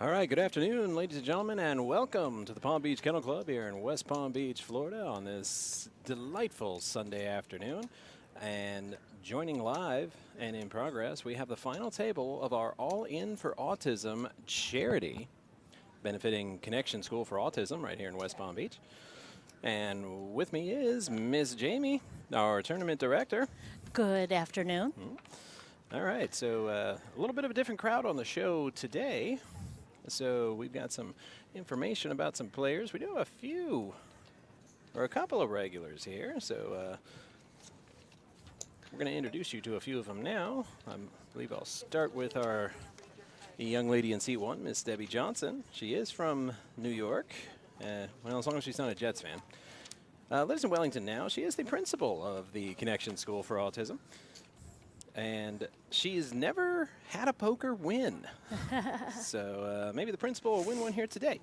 All right, good afternoon, ladies and gentlemen, and welcome to the Palm Beach Kennel Club here in West Palm Beach, Florida on this delightful Sunday afternoon. And joining live and in progress, we have the final table of our All In for Autism charity, benefiting Connection School for Autism right here in West Palm Beach. And with me is Miss Jamie, our tournament director. Good afternoon. All right, so a little bit of a different crowd on the show today. So we've got some information about some players. We do have a couple of regulars here. So we're going to introduce you to a few of them now. I believe I'll start with our young lady in seat 1, Miss Debbie Johnson. She is from New York. Well, as long as she's not a Jets fan. Lives in Wellington now. She is the principal of the Connection School for Autism. And she's never had a poker win. So maybe the principal will win one here today.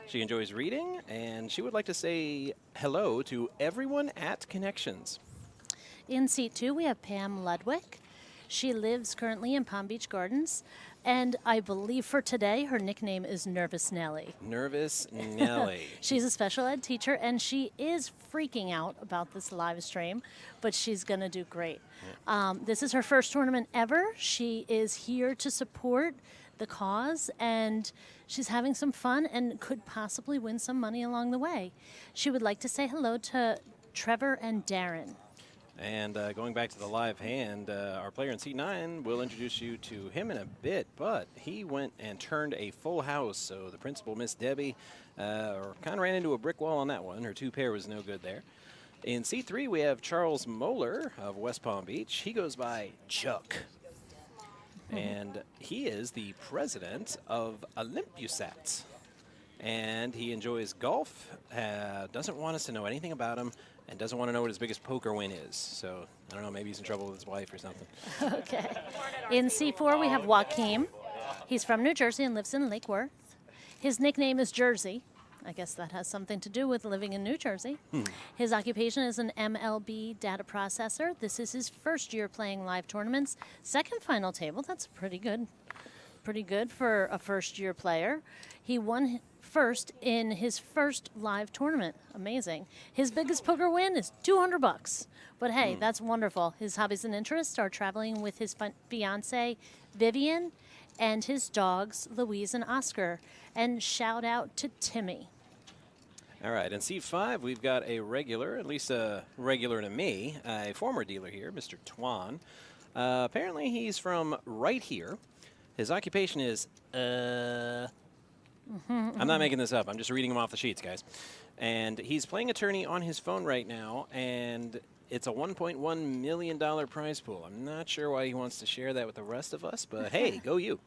She enjoys reading, and she would like to say hello to everyone at Connections. In seat 2, we have Pam Ludwig. She lives currently in Palm Beach Gardens, and I believe for today her nickname is Nervous Nellie. Nervous Nellie. She's a special ed teacher, and she is freaking out about this live stream, but she's going to do great. Yeah. This is her first tournament ever. She is here to support the cause, and she's having some fun and could possibly win some money along the way. She would like to say hello to Trevor and Darren. And going back to the live hand, our player in seat 9 will introduce you to him in a bit, but he went and turned a full house, so the principal, Miss Debbie, kind of ran into a brick wall on that one. Her 2-pair was no good there. In seat 3, we have Charles Moeller of West Palm Beach. He goes by Chuck, and he is the president of Olympusat. And he enjoys golf, doesn't want us to know anything about him, and doesn't want to know what his biggest poker win is. So, I don't know, maybe he's in trouble with his wife or something. Okay. In C4, we have Joaquin. He's from New Jersey and lives in Lake Worth. His nickname is Jersey. I guess that has something to do with living in New Jersey. His occupation is an MLB data processor. This is his first year playing live tournaments. Second final table. That's pretty good. Pretty good for a first-year player. He won first in his first live tournament. Amazing. His biggest poker win is $200. But hey, that's wonderful. His hobbies and interests are traveling with his fiance, Vivian, and his dogs, Louise and Oscar. And shout out to Timmy. All right, in seat 5, we've got a regular, at least a regular to me, a former dealer here, Mr. Twan. Apparently he's from right here. His occupation is, I'm not making this up. I'm just reading them off the sheets, guys. And he's playing attorney on his phone right now, and it's a $1.1 million prize pool. I'm not sure why he wants to share that with the rest of us, but hey, go you.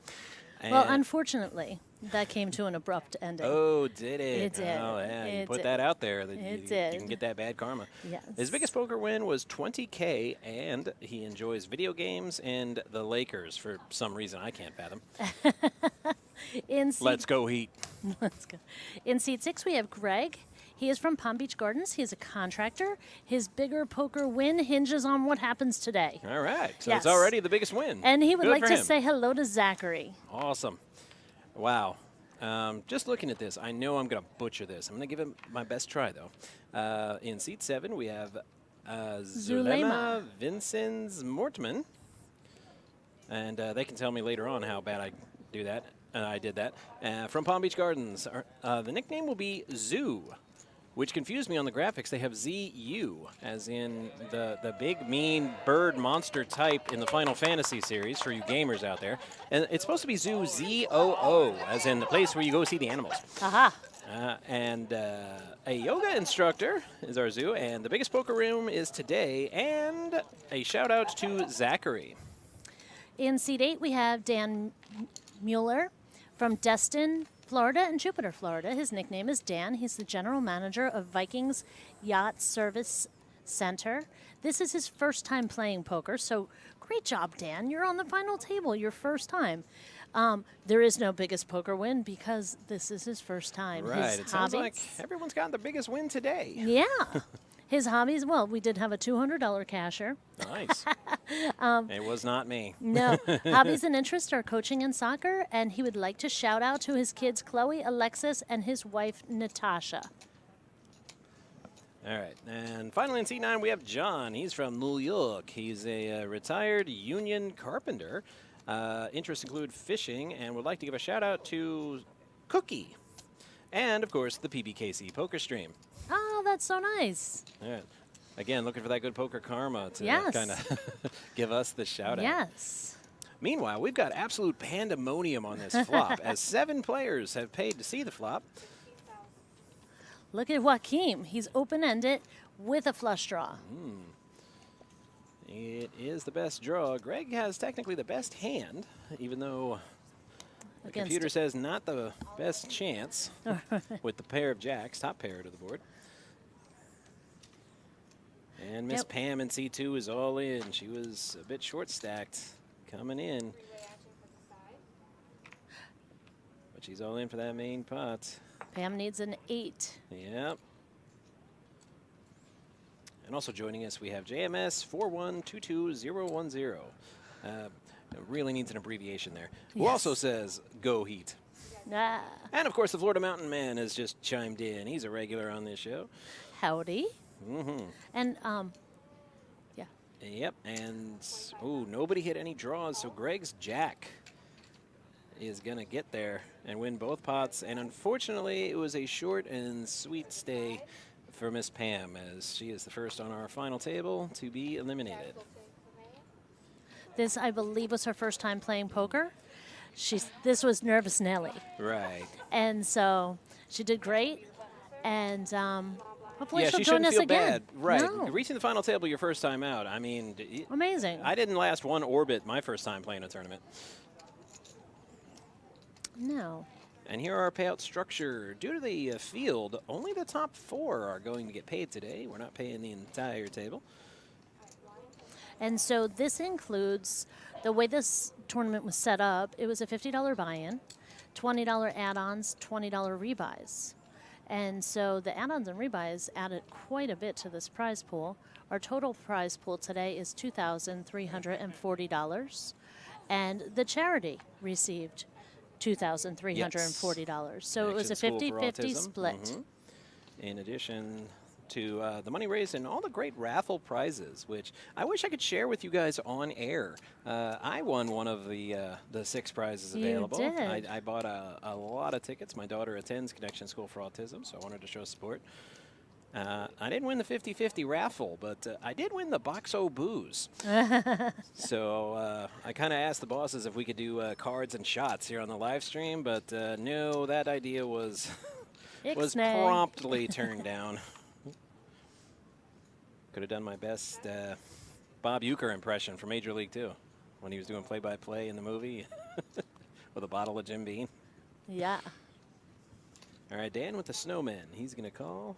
And well, unfortunately, that came to an abrupt ending. Oh, did it? It did. Oh, yeah. You It put did. that out there. That It you did. can get that bad karma. Yes. His biggest poker win was $20K, and he enjoys video games and the Lakers for some reason I can't fathom. Let's go Heat. Let's go. In seat 6, we have Greg. He is from Palm Beach Gardens. He is a contractor. His bigger poker win hinges on what happens today. All right. So Yes. it's already the biggest win. And he would Good like for to him. say hello to Zachary. Awesome. Wow. Just looking at this, I know I'm going to butcher this. I'm going to give it my best try, though. In seat 7, we have Zulema Vincens Mortman. And they can tell me later on how bad I do that. I did that. From Palm Beach Gardens. The nickname will be Zoo, which confused me on the graphics. They have ZU, as in the big, mean bird monster type in the Final Fantasy series for you gamers out there. And it's supposed to be Zoo, Z-O-O, as in the place where you go see the animals. Aha. And a yoga instructor is our Zoo, and the biggest poker room is today, and a shout-out to Zachary. In seat 8, we have Dan Mueller from Destin, Florida, and Jupiter, Florida. His nickname is Dan. He's the general manager of Vikings Yacht Service Center. This is his first time playing poker, so great job, Dan. You're on the final table, your first time. There is no biggest poker win because this is his first time. Right. His It sounds like hobbies- everyone's gotten the biggest win today. Yeah. His hobbies, well, we did have a $200 casher. Nice. It was not me. No. Hobbies and interests are coaching and soccer, and he would like to shout out to his kids, Chloe, Alexis, and his wife, Natasha. All right. And finally in C9, we have John. He's from New York. He's a retired union carpenter. Interests include fishing and would like to give a shout out to Cookie. And, of course, the PBKC poker stream. Oh, that's so nice. All right. Again, looking for that good poker karma to Yes. kind of give us the shout out. Yes. Meanwhile, we've got absolute pandemonium on this flop as 7 players have paid to see the flop. Look at Joaquim. He's open-ended with a flush draw. It is the best draw. Greg has technically the best hand, even though the Against computer says not the best chance with the pair of jacks, top pair to the board. And Miss Yep. Pam in C2 is all in. She was a bit short-stacked coming in. But she's all in for that main pot. Pam needs an 8. Yep. And also joining us, we have JMS 4122010. Really needs an abbreviation there. Who Yes. also says, go Heat. Ah, And, of course, the Florida Mountain Man has just chimed in. He's a regular on this show. howdy. Mm-hmm. And, yeah. Yep, and, ooh, nobody hit any draws, so Greg's Jack is going to get there and win both pots. And unfortunately, it was a short and sweet stay for Miss Pam, as she is the first on our final table to be eliminated. This, I believe, was her first time playing poker. This was Nervous Nelly. Right. And so she did great. And hopefully Yeah, she'll she join shouldn't us feel again. bad. Right. No. Reaching the final table your first time out, I mean, Amazing. I didn't last one orbit my first time playing a tournament. No. And here are our payout structure. Due to the field, only the top 4 are going to get paid today. We're not paying the entire table. And so this includes the way this tournament was set up. It was a $50 buy-in, $20 add-ons, $20 rebuys. And so the add-ons and rebuys added quite a bit to this prize pool. Our total prize pool today is $2,340. And the charity received $2,340. So it was a Action School for 50-50 Autism. split. Mhm. In addition to the money raised and all the great raffle prizes, which I wish I could share with you guys on air. I won one of the 6 prizes You available. did. I bought a lot of tickets. My daughter attends Connection School for Autism, so I wanted to show support. I didn't win the 50-50 raffle, but I did win the Boxo Booze. So I kind of asked the bosses if we could do cards and shots here on the live stream, but no, that idea was was Ixnay. promptly turned down. Could have done my best Bob Uecker impression for Major League 2 when he was doing play-by-play in the movie with a bottle of Jim Beam. Yeah. All right, Dan with the snowman. He's going to call.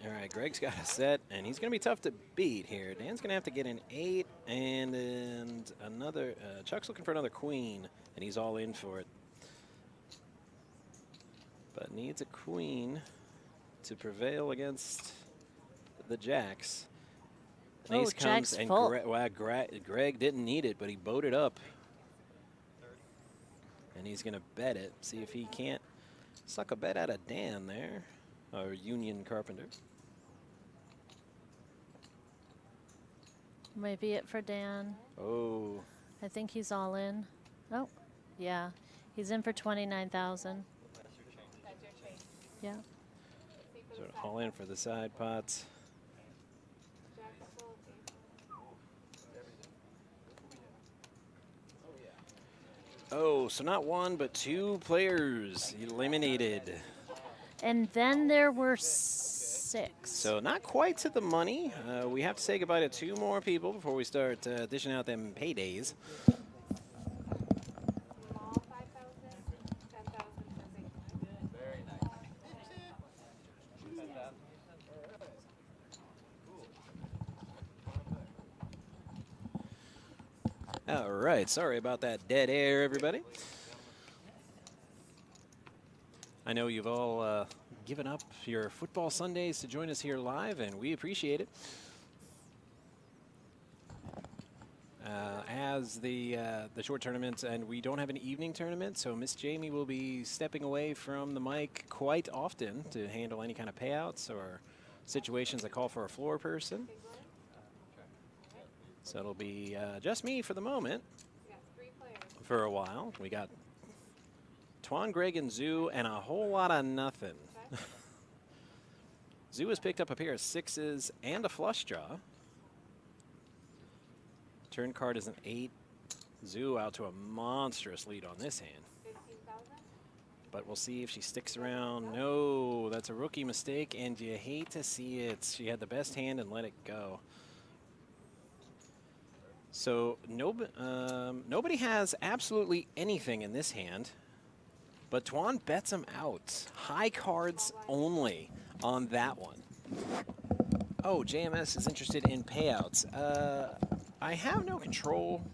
All right, Greg's got a set, and he's going to be tough to beat here. Dan's going to have to get an 8 and another. Chuck's looking for another queen, and he's all in for it. But needs a queen to prevail against the jacks. An ace comes, Jack's and full. Greg didn't need it, but he boated up. And he's going to bet it. See if he can't suck a bet out of Dan there, our union carpenter. Might be it for Dan. Oh, I think he's all in. Oh, yeah. He's in for 29,000. Yeah. sort of all in for the side pots. Oh, so not 1, but 2 players eliminated. And then there were 6. So not quite to the money. We have to say goodbye to 2 more people before we start dishing out them paydays. All right, sorry about that dead air, everybody. I know you've all given up your football Sundays to join us here live, and we appreciate it. As the short tournaments, and we don't have an evening tournament, so Miss Jamie will be stepping away from the mic quite often to handle any kind of payouts or situations that call for a floor person. So it'll be just me for the moment. For a while. We got Twan, Greg, and Zoo, and a whole lot of nothing. Zoo has picked up a pair of 6s and a flush draw. Turn card is an 8. Zoo out to a monstrous lead on this hand. But we'll see if she sticks around. No, that's a rookie mistake, and you hate to see it. She had the best hand and let it go. So nobody has absolutely anything in this hand, but Twan bets him out. High cards only on that one. Oh, JMS is interested in payouts. I have no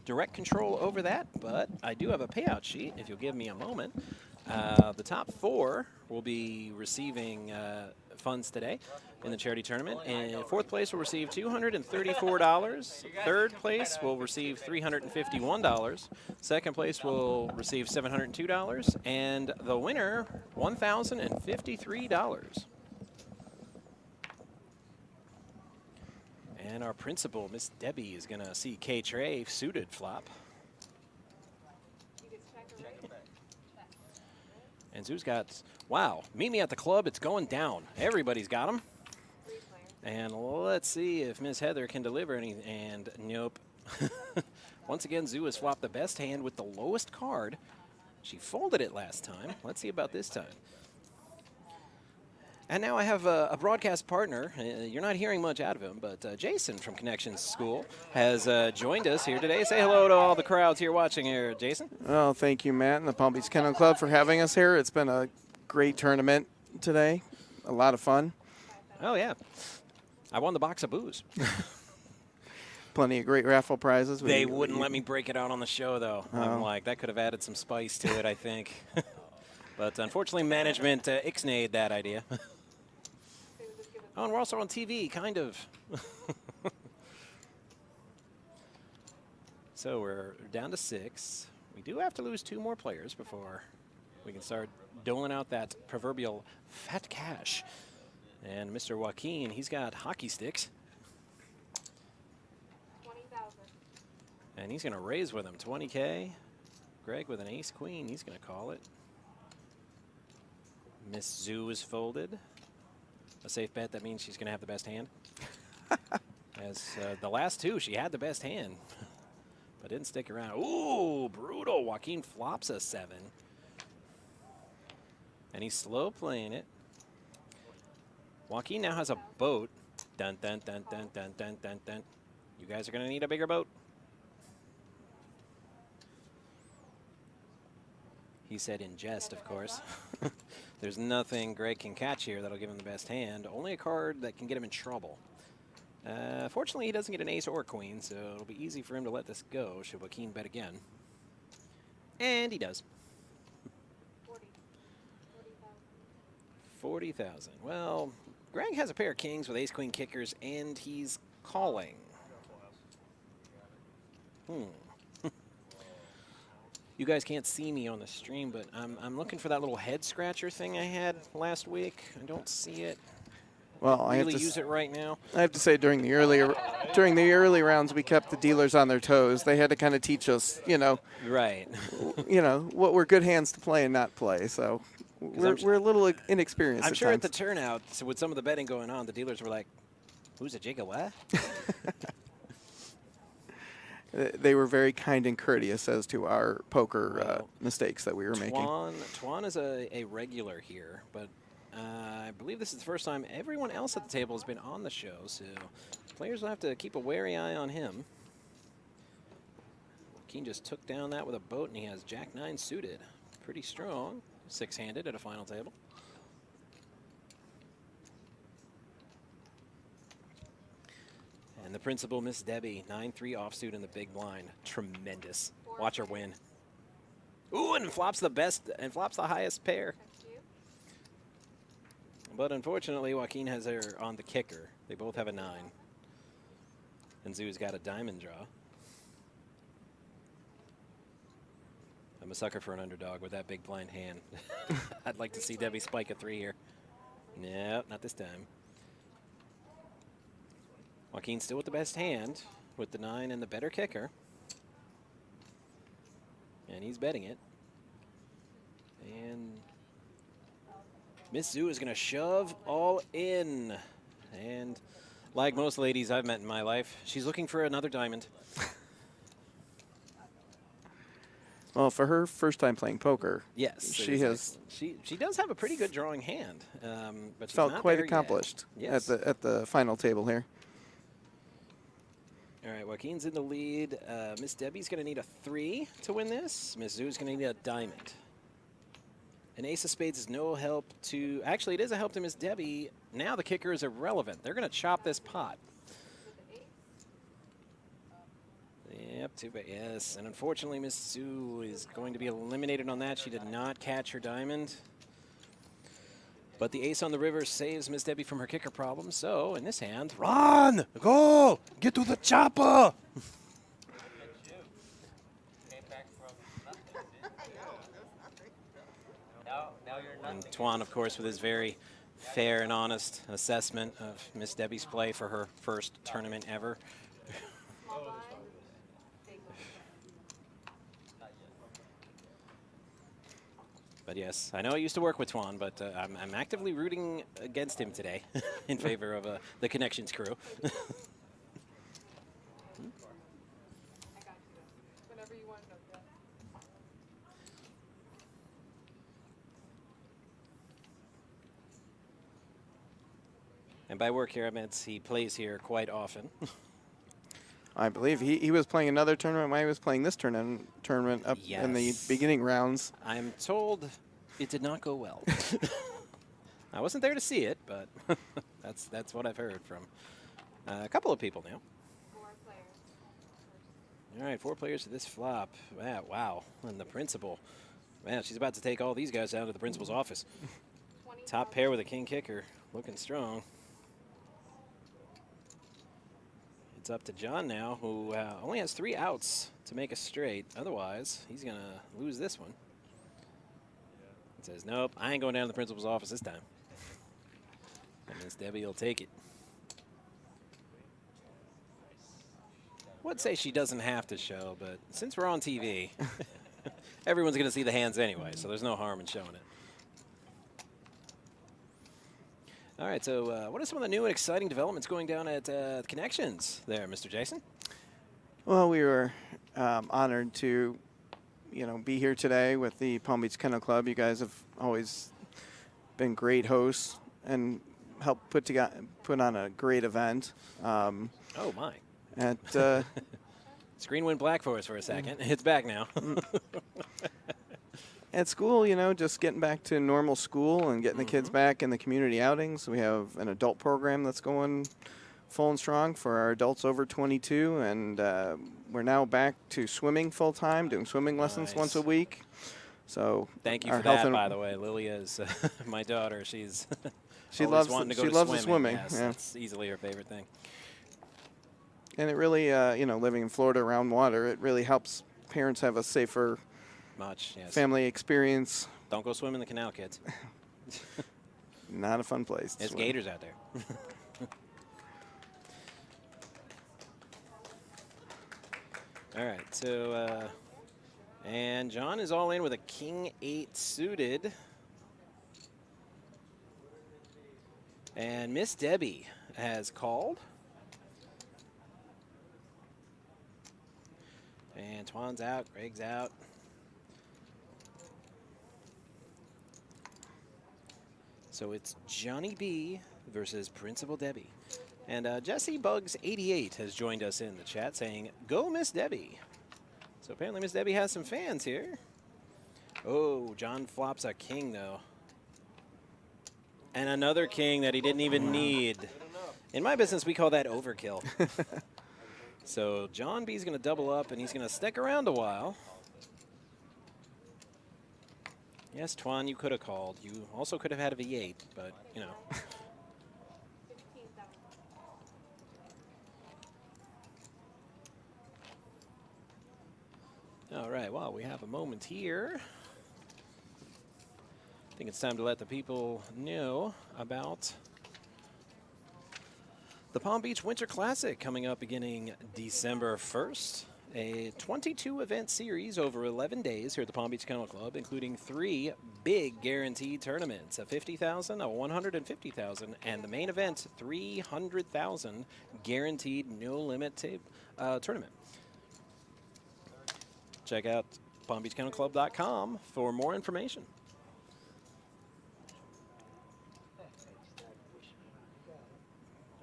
direct control over that, but I do have a payout sheet if you'll give me a moment. The top 4 will be receiving funds today in the charity tournament. And 4th place will receive $234. 3rd place will receive $351. 2nd place will receive $702. And the winner, $1,053. And our principal, Miss Debbie, is going to see K-Trey suited flop. And Zoo's got, wow, meet me at the club. It's going down. Everybody's got them. And let's see if Miss Heather can deliver any. And nope. Once again, Zoo has flopped the best hand with the lowest card. She folded it last time. Let's see about this time. And now I have a broadcast partner. You're not hearing much out of him, but Jason from Connections School has joined us here today. Say hello to all the crowds here watching here, Jason. Well, thank you, Matt, and the Palm Beach Kennel Club for having us here. It's been a great tournament today. A lot of fun. Oh, yeah. I won the box of booze. Plenty of great raffle prizes. They wouldn't let me break it out on the show, though. Oh. I'm like, that could have added some spice to it, I think. But unfortunately, management ixnayed that idea. Oh, and we're also on TV, kind of. So we're down to 6. We do have to lose 2 more players before we can start doling out that proverbial fat cash. And Mr. Joaquin, he's got hockey sticks. 20,000. And he's going to raise with him 20K. Greg with an ace-queen, he's going to call it. Miss Zoo is folded. A safe bet, that means she's going to have the best hand. As the last 2, she had the best hand, but didn't stick around. Ooh, brutal. Joaquin flops a 7. And he's slow playing it. Joaquin now has a boat. Dun, dun, dun, dun, dun, dun, dun, dun. You guys are going to need a bigger boat. He said in jest, of course. There's nothing Greg can catch here that'll give him the best hand. Only a card that can get him in trouble. Fortunately, he doesn't get an ace or queen, so it'll be easy for him to let this go should Joaquin bet again. And he does. 40,000. Well, Greg has a pair of kings with ace-queen kickers, and he's calling. You guys can't see me on the stream, but I'm looking for that little head scratcher thing I had last week. I don't see it. Well, I really use it right now. I have to say, during the early rounds, we kept the dealers on their toes. They had to kind of teach us, Right. What were good hands to play and not play. So we're a little inexperienced. I'm at sure times. at the turnout, so with some of the betting going on, the dealers were like, "Who's a jigga what?" They were very kind and courteous as to our poker mistakes that we were making. Twan is a regular here, but I believe this is the first time everyone else at the table has been on the show, so players will have to keep a wary eye on him. Joaquin just took down that with a boat, and he has Jack-9 suited. Pretty strong, 6-handed at a final table. And the principal, Miss Debbie, 9-3 offsuit in the big blind. Tremendous. Watch her win. Ooh, and flops the best, and flops the highest pair. But unfortunately, Joaquin has her on the kicker. They both have a 9. And Zoo's got a diamond draw. I'm a sucker for an underdog with that big blind hand. I'd like to see Debbie spike a 3 here. No, not this time. Joaquin still with the best hand, with the 9 and the better kicker. And he's betting it. And Miss Zoo is going to shove all in. And like most ladies I've met in my life, she's looking for another diamond. Well, for her first time playing poker, Yes, she has she does have a pretty good drawing hand, but she's felt not quite there accomplished yet. Yes. at the final table here. All right, Joaquin's in the lead. Miss Debbie's going to need a 3 to win this. Miss Zoo's going to need a diamond. An ace of spades is no help to... Actually, it is a help to Miss Debbie. Now the kicker is irrelevant. They're going to chop this pot. Yep, too bad. Yes, and unfortunately, Miss Zoo is going to be eliminated on that. She did not catch her diamond. But the ace on the river saves Miss Debbie from her kicker problem. So, in this hand, run! Go! Get to the chopper! And Tuan, of course, with his very fair and honest assessment of Miss Debbie's play for her first tournament ever. But yes, I know I used to work with Tuan, but I'm actively rooting against him today in favor of the Connections crew. And by work here, I meant he plays here quite often. I believe he was playing another tournament while he was playing this tournament up in the beginning rounds. I'm told it did not go well. I wasn't there to see it, but that's what I've heard from a couple of people now. 4 players. All right, 4 players to this flop. Wow, and the principal. Man, she's about to take all these guys down to the principal's office. Top pair with a king kicker, looking strong. It's up to John now, who only has 3 outs to make a straight. Otherwise, he's going to lose this one. He says, nope, I ain't going down to the principal's office this time. And Miss Debbie will take it. Would say she doesn't have to show, but since we're on TV, everyone's going to see the hands anyway, so there's no harm in showing it. All right, so what are some of the new and exciting developments going down at Connections there, Mr. Jason? Well, we were honored to, be here today with the Palm Beach Kennel Club. You guys have always been great hosts and helped put on a great event. Oh my! At Screen went black for us for a second. It's back now. At school, just getting back to normal school and getting the kids back in the community outings. We have an adult program that's going full and strong for our adults over 22, and we're now back to swimming full time, doing swimming lessons once a week. So thank you for that, by the way. Lilia is my daughter. She loves wanting to go loves to the swimming. Yes, yeah. That's easily her favorite thing. And it really, living in Florida around water, it really helps parents have a safer family experience. Don't go swim in the canal, kids. Not a fun place. There's gators out there. All right, so and John is all in with a king 8 suited. And Miss Debbie has called. And Twan's out, Greg's out. So it's Johnny B versus Principal Debbie. And Jesse Bugs 88 has joined us in the chat saying, go Miss Debbie. So apparently Miss Debbie has some fans here. Oh, John flops a king though. And another king that he didn't even need. In my business, we call that overkill. So John B's going to double up and he's going to stick around a while. Yes, Twan, you could have called. You also could have had a V8, but, you know. All right, well, we have a moment here. I think it's time to let the people know about the Palm Beach Winter Classic coming up beginning December 1st. A 22-event series over 11 days here at the Palm Beach Kennel Club, including 3 big guaranteed tournaments, a $50,000, a $150,000, and the main event, $300,000 guaranteed no-limit tournament. Check out palmbeachkennelclub.com for more information.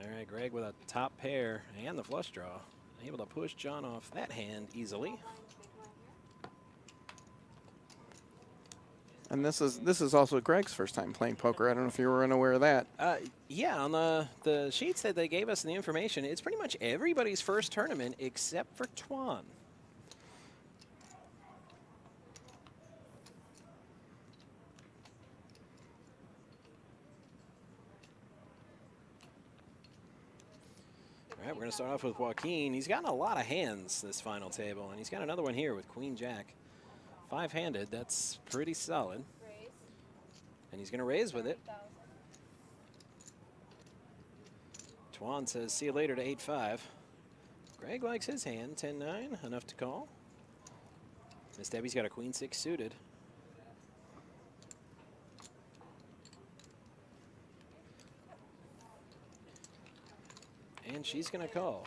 All right, Greg with a top pair and the flush draw. Able to push John off that hand easily. And this is also Greg's first time playing poker. I don't know if you were unaware of that. Yeah, on the sheets that they gave us in the information, it's pretty much everybody's first tournament except for Twan. All right, we're going to start off with Joaquin. He's gotten a lot of hands this final table, and he's got another one here with Queen Jack. 5-handed, that's pretty solid. And he's going to raise with it. Twan says, see you later to 8-5. Greg likes his hand, 10-9, enough to call. Miss Debbie's got a Queen 6 suited. And she's going to call.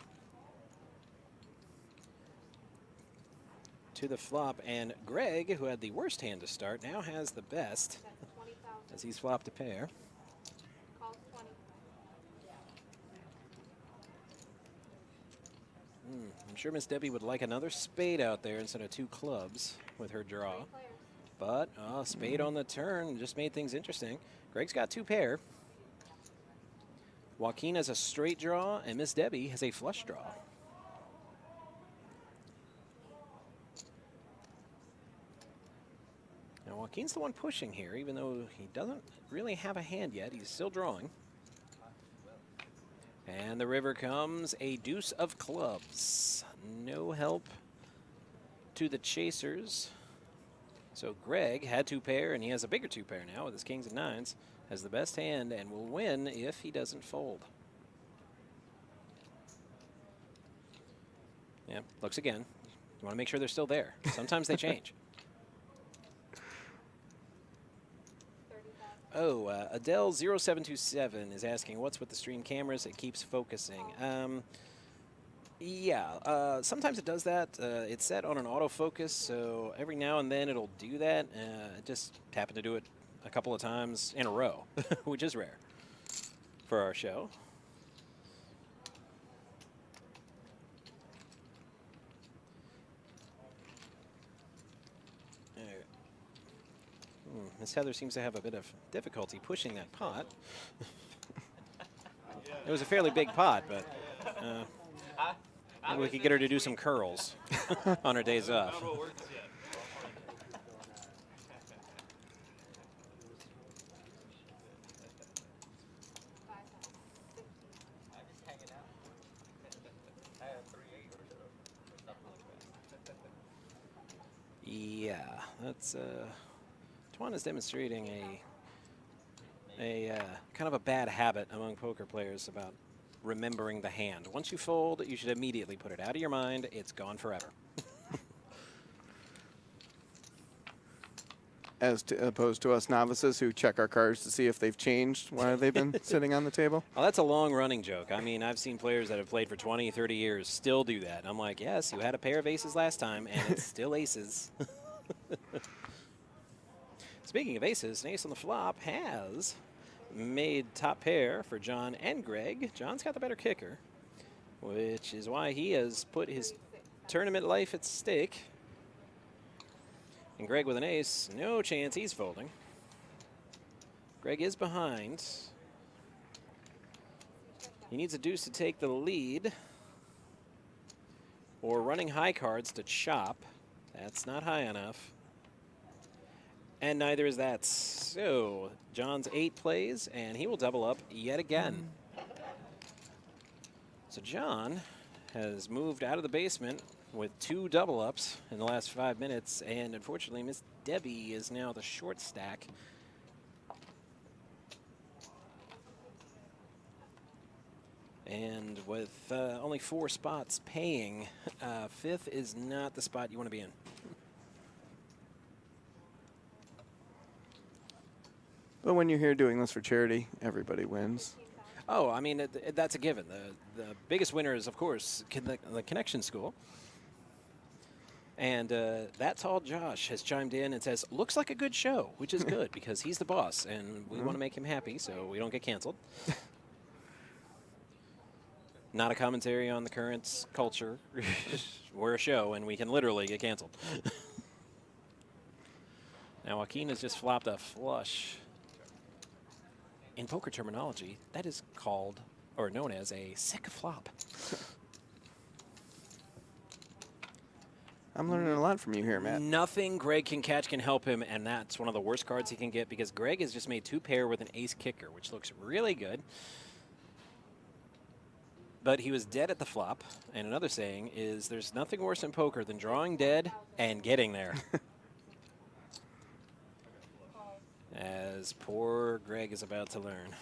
To the flop, and Greg, who had the worst hand to start, now has the best as he's flopped a pair. I'm sure Miss Debbie would like another spade out there instead of 2 clubs with her draw. But spade on the turn just made things interesting. Greg's got 2 pair. Joaquin has a straight draw, and Miss Debbie has a flush draw. Now, Joaquin's the one pushing here, even though he doesn't really have a hand yet. He's still drawing. And the river comes a deuce of clubs. No help to the chasers. So Greg had 2 pair, and he has a bigger 2 pair now with his kings and nines. Has the best hand and will win if he doesn't fold. Yeah, looks again. You want to make sure they're still there. Sometimes they change. Oh, Adele0727 is asking, what's with the stream cameras? It keeps focusing. Yeah, sometimes it does that. It's set on an autofocus, so every now and then it'll do that. It just happened to do it a couple of times in a row, which is rare for our show. Miss Heather seems to have a bit of difficulty pushing that pot. It was a fairly big pot, but maybe we could get her to do some curls on her days off. Yeah, that's Twan is demonstrating a kind of a bad habit among poker players about remembering the hand. Once you fold, you should immediately put it out of your mind. It's gone forever. As opposed to us novices who check our cards to see if they've changed while they've been sitting on the table. Well, that's a long-running joke. I mean, I've seen players that have played for 20, 30 years still do that. I'm like, yes, you had a pair of aces last time, and it's still aces. Speaking of aces, an ace on the flop has made top pair for John and Greg. John's got the better kicker, which is why he has put his tournament life at stake. And Greg with an ace, no chance he's folding. Greg is behind. He needs a deuce to take the lead, or running high cards to chop. That's not high enough. And neither is that. So John's 8 plays, and he will double up yet again. So John has moved out of the basement with 2 double ups in the last 5 minutes, and unfortunately, Miss Debbie is now the short stack. And with only 4 spots paying, 5th is not the spot you want to be in. But when you're here doing this for charity, everybody wins. Oh, I mean, that's a given. The biggest winner is, of course, the Connection School. And that tall Josh has chimed in and says, looks like a good show, which is good because he's the boss, and we want to make him happy so we don't get canceled. Not a commentary on the current culture. We're a show, and we can literally get canceled. Now, Joaquin has just flopped a flush. In poker terminology, that is called, or known as, a sick flop. I'm learning a lot from you here, Matt. Nothing Greg can catch can help him, and that's one of the worst cards he can get because Greg has just made 2 pair with an ace kicker, which looks really good. But he was dead at the flop, and another saying is there's nothing worse in poker than drawing dead and getting there. As poor Greg is about to learn.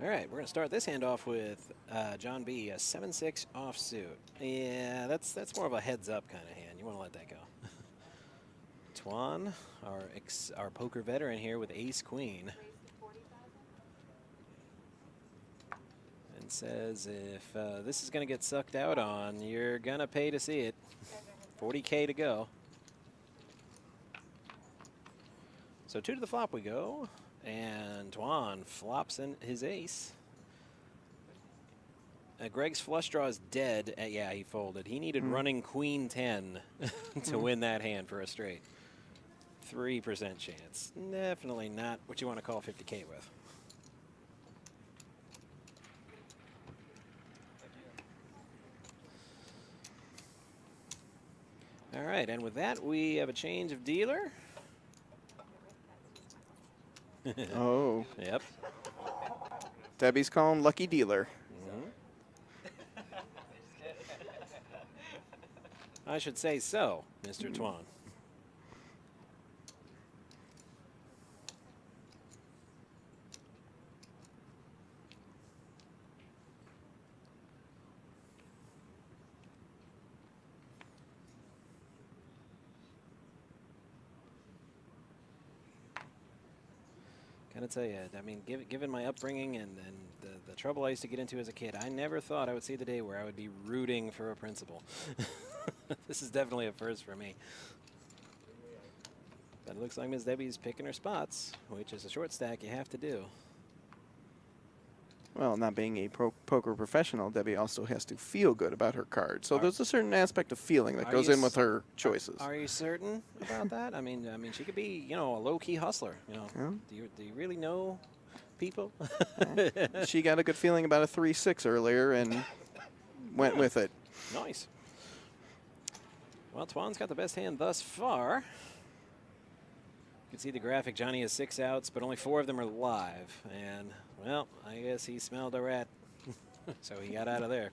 All right, we're going to start this hand off with John B, a 7-6 offsuit. Yeah, that's more of a heads-up kind of hand. You want to let that go. Tuan, our poker veteran here with ace-queen. And says if this is going to get sucked out on, you're going to pay to see it. 40K to go. So 2 to the flop we go. And Tuan flops in his ace. Greg's flush draw is dead. Yeah, he folded. He needed running queen 10 to win that hand for a straight. 3% chance. Definitely not what you want to call 50K with. All right, and with that, we have a change of dealer. Oh. Yep. Debbie's calling lucky dealer. I should say so, Mr. Tuan. Gotta tell you, I mean, given my upbringing and the trouble I used to get into as a kid, I never thought I would see the day where I would be rooting for a principal. This is definitely a first for me. But it looks like Ms. Debbie's picking her spots, which is a short stack you have to do. Well, not being a poker professional, Debbie also has to feel good about her card. So there's a certain aspect of feeling that goes in with her choices. Are you certain about that? I mean, she could be, you know, a low-key hustler. You know, Yeah. Do you really know people? She got a good feeling about a 3-6 earlier and went with it. Nice. Well, Tuan's got the best hand thus far. You can see the graphic. Johnny has 6 outs, but only 4 of them are live. And, well, I guess he smelled a rat, so he got out of there.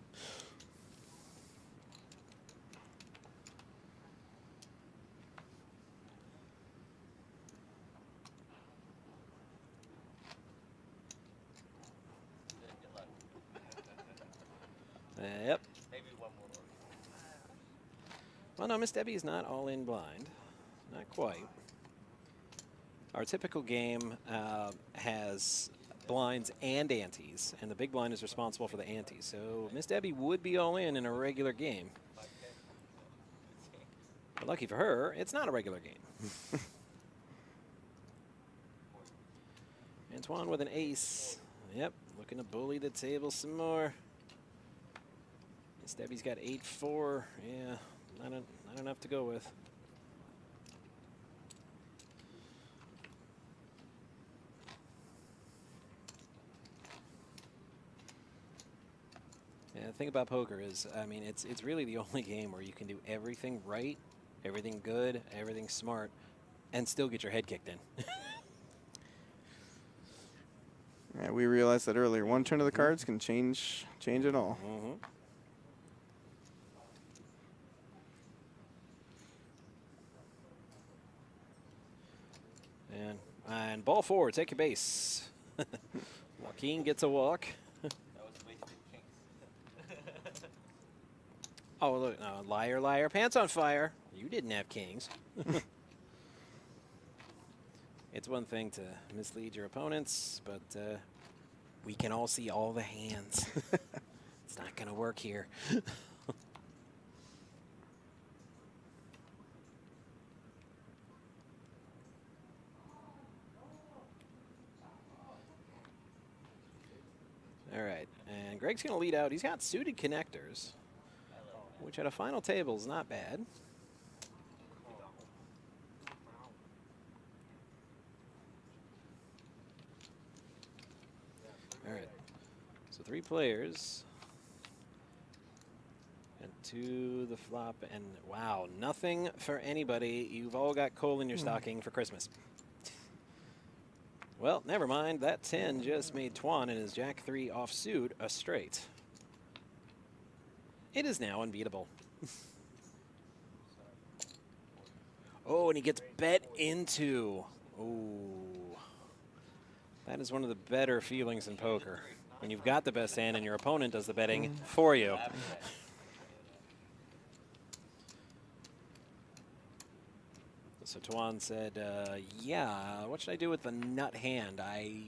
Yep. Well, no, Miss Debbie's not all in blind. Not quite. Our typical game has blinds and antes, and the big blind is responsible for the antes. So Miss Debbie would be all in a regular game. But lucky for her, it's not a regular game. Antoine with an ace. Yep, looking to bully the table some more. Miss Debbie's got 8-4. Yeah, not enough to go with. Yeah, the thing about poker is, I mean, it's really the only game where you can do everything right, everything good, everything smart, and still get your head kicked in. Yeah, we realized that earlier. One turn of the cards can change it all. And ball 4, take your base. Joaquin gets a walk. Oh, look, no, liar, liar, pants on fire. You didn't have kings. It's one thing to mislead your opponents, but we can all see all the hands. It's not going to work here. All right, and Greg's going to lead out. He's got suited connectors, which at a final table is not bad. All right, so 3 players. And to the flop, and wow, nothing for anybody. You've all got coal in your stocking for Christmas. Well, never mind. That 10 just made Twan and his Jack 3 offsuit a straight. It is now unbeatable. Oh, and he gets bet into. Oh, that is one of the better feelings in poker. When you've got the best hand and your opponent does the betting for you. So Tuan said, yeah, what should I do with the nut hand? I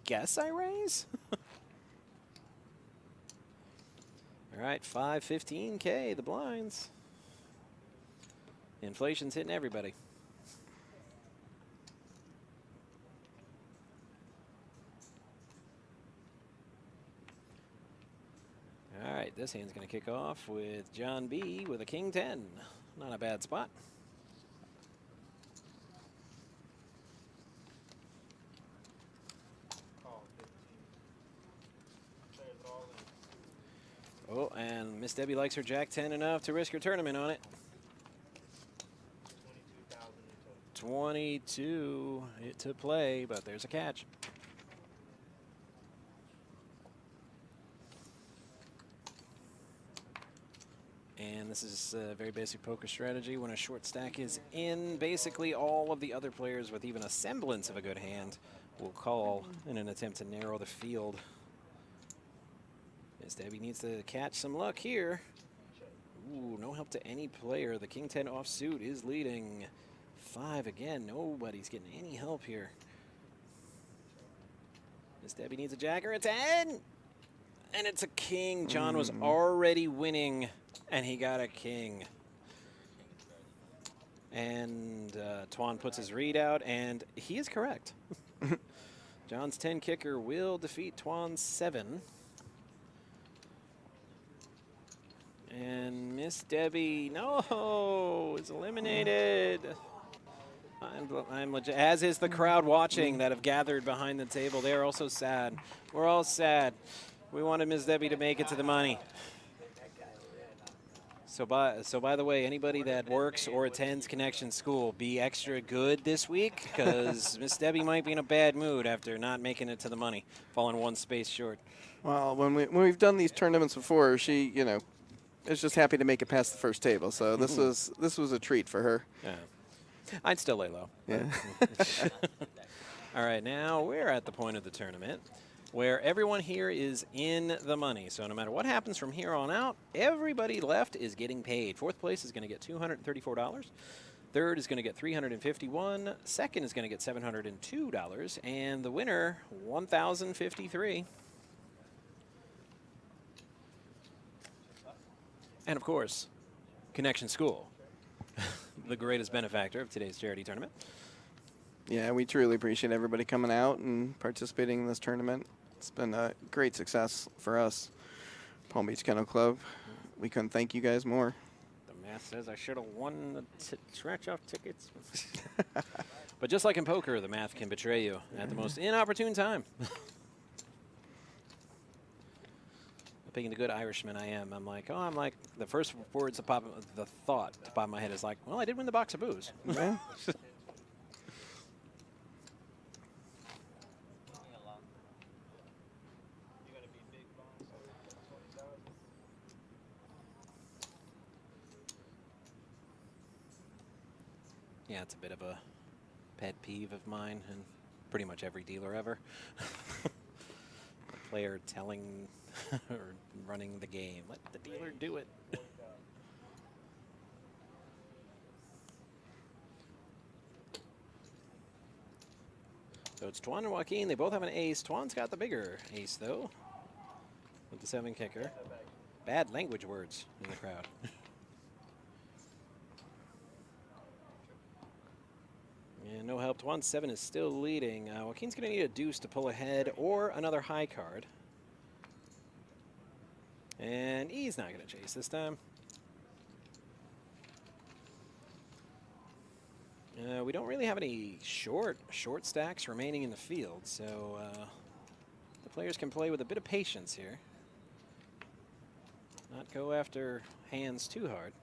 guess I raise. All right, 515K, the blinds. Inflation's hitting everybody. All right, this hand's going to kick off with John B. with a king 10. Not a bad spot. Oh, and Miss Debbie likes her Jack 10 enough to risk her tournament on it. 22 to play, but there's a catch. And this is a very basic poker strategy. When a short stack is in, basically all of the other players with even a semblance of a good hand will call in an attempt to narrow the field. Miss Debbie needs to catch some luck here. Ooh, no help to any player. The king 10 offsuit is leading. 5 again. Nobody's getting any help here. Miss Debbie needs a jack or a 10. And it's a king. John was already winning, and he got a king. And Tuan puts his read out, and he is correct. John's 10 kicker will defeat Tuan's 7. And Miss Debbie, no, is eliminated. I'm legit, as is the crowd watching that have gathered behind the table. They are also sad. We're all sad. We wanted Miss Debbie to make it to the money. So by the way, anybody that works or attends Connection School, be extra good this week, because Miss Debbie might be in a bad mood after not making it to the money, falling 1 space short. Well, when we've done these tournaments before, she, is just happy to make it past the first table. So this was a treat for her. Yeah. I'd still lay low. Yeah. All right, now we're at the point of the tournament where everyone here is in the money. So no matter what happens from here on out, everybody left is getting paid. 4th place is going to get $234. Third is going to get $351. Second is going to get $702. And the winner, $1,053. And of course, Connection School, the greatest benefactor of today's charity tournament. Yeah, we truly appreciate everybody coming out and participating in this tournament. It's been a great success for us, Palm Beach Kennel Club. We couldn't thank you guys more. The math says I should have won the scratch-off tickets. But just like in poker, the math can betray you at the most inopportune time. Being the good Irishman I am, I'm like, the first words that pop, the thought to pop in my head is like, well, I did win the box of booze. Yeah. Yeah, it's a bit of a pet peeve of mine and pretty much every dealer ever. The player telling or running the game. Let the dealer do it. So it's Tuan and Joaquin. They both have an ace. Tuan's got the bigger ace, though, with the 7 kicker. Bad language words in the crowd. And no help. Tuan's 7 is still leading. Joaquin's going to need a deuce to pull ahead or another high card. And he's not going to chase this time. We don't really have any short stacks remaining in the field, so the players can play with a bit of patience here. Not go after hands too hard.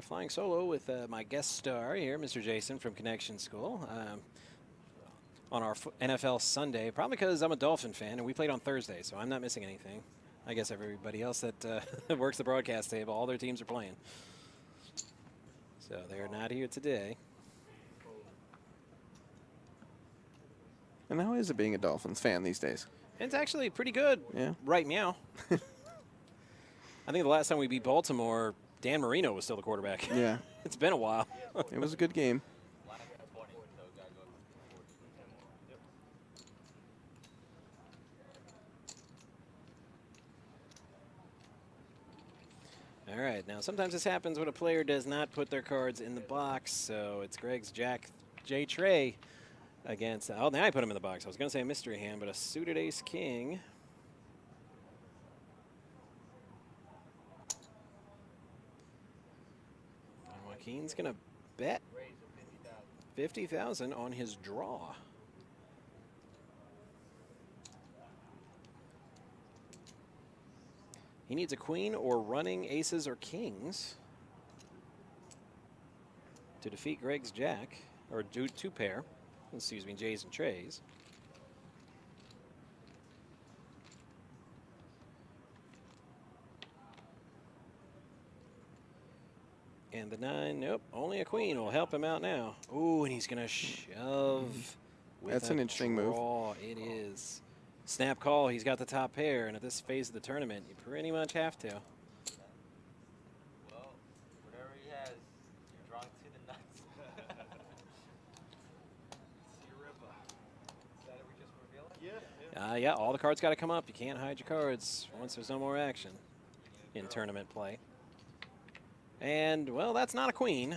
Flying solo with my guest star here, Mr. Jason from Connection School, on our NFL Sunday, probably because I'm a Dolphin fan and we played on Thursday, so I'm not missing anything. I guess everybody else that works the broadcast table, all their teams are playing. So they're not here today. And how is it being a Dolphins fan these days? It's actually pretty good. Yeah. Right meow. I think the last time we beat Baltimore, Dan Marino was still the quarterback. Yeah. It's been a while. It was a good game. All right, now sometimes this happens when a player does not put their cards in the box. So it's Greg's Jack J. Trey against, oh, now I put him in the box. I was going to say a mystery hand, but a suited ace king. And Joaquin's going to bet 50,000 on his draw. He needs a queen or running aces or kings to defeat Greg's jack, or do 2 pair, excuse me, J's and Trey's. And the 9, nope, only a queen will help him out now. Ooh, and he's going to shove with That's an interesting draw. It is. Snap call, he's got the top pair, and at this phase of the tournament, you pretty much have to. Well, whatever he has, you're drunk to the nuts. See your river. Is that it we just revealed? Yeah. Yeah, all the cards got to come up. You can't hide your cards once there's no more action in tournament play. And, well, that's not a queen.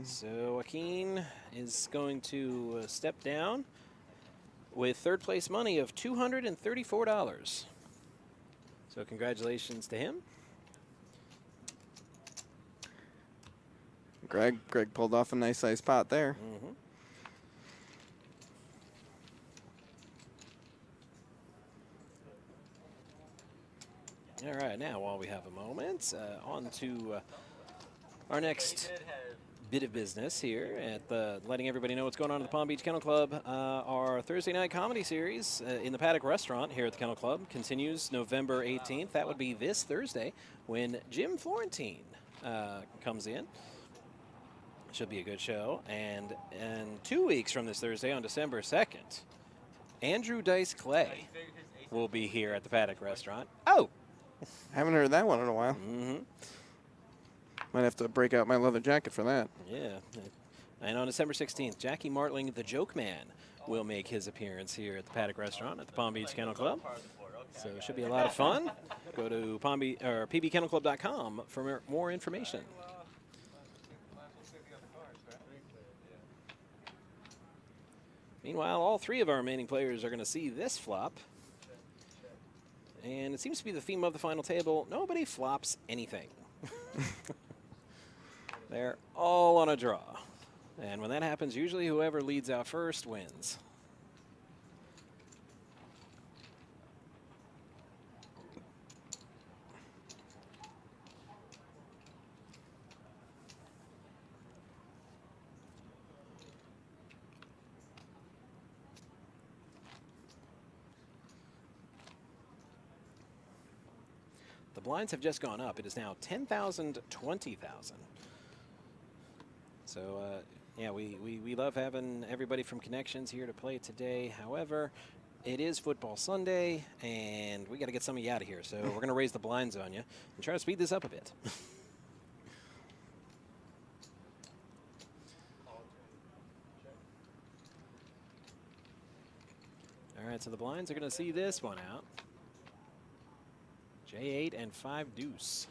So Joaquin is going to step down with third place money of $234. So congratulations to him. Greg pulled off a nice sized pot there. All right, now while we have a moment, on to our next bit of business here at the letting everybody know what's going on at the Palm Beach Kennel Club. Our Thursday night comedy series in the Paddock Restaurant here at the Kennel Club continues November 18th. That would be this Thursday when Jim Florentine comes in. Should be a good show. And 2 weeks from this Thursday on December 2nd, Andrew Dice Clay will be here at the Paddock Restaurant. Oh! Haven't heard that one in a while. Mm-hmm. Might have to break out my leather jacket for that. Yeah. And on December 16th, Jackie Martling, the Joke Man, will make his appearance here at the Paddock Restaurant at the Palm Beach Kennel Club. So it should be a lot of fun. Go to pbkennelclub.com for more information. Meanwhile, all three of our remaining players are going to see this flop. And it seems to be the theme of the final table. Nobody flops anything. They're all on a draw. And when that happens, usually whoever leads out first wins. The blinds have just gone up. It is now 10,000, 20,000. So, yeah, we love having everybody from Connections here to play today. However, it is Football Sunday, and we got to get some of you out of here. So we're going to raise the blinds on you and try to speed this up a bit. All right, so the blinds are going to see this one out. J8 and 5 deuce.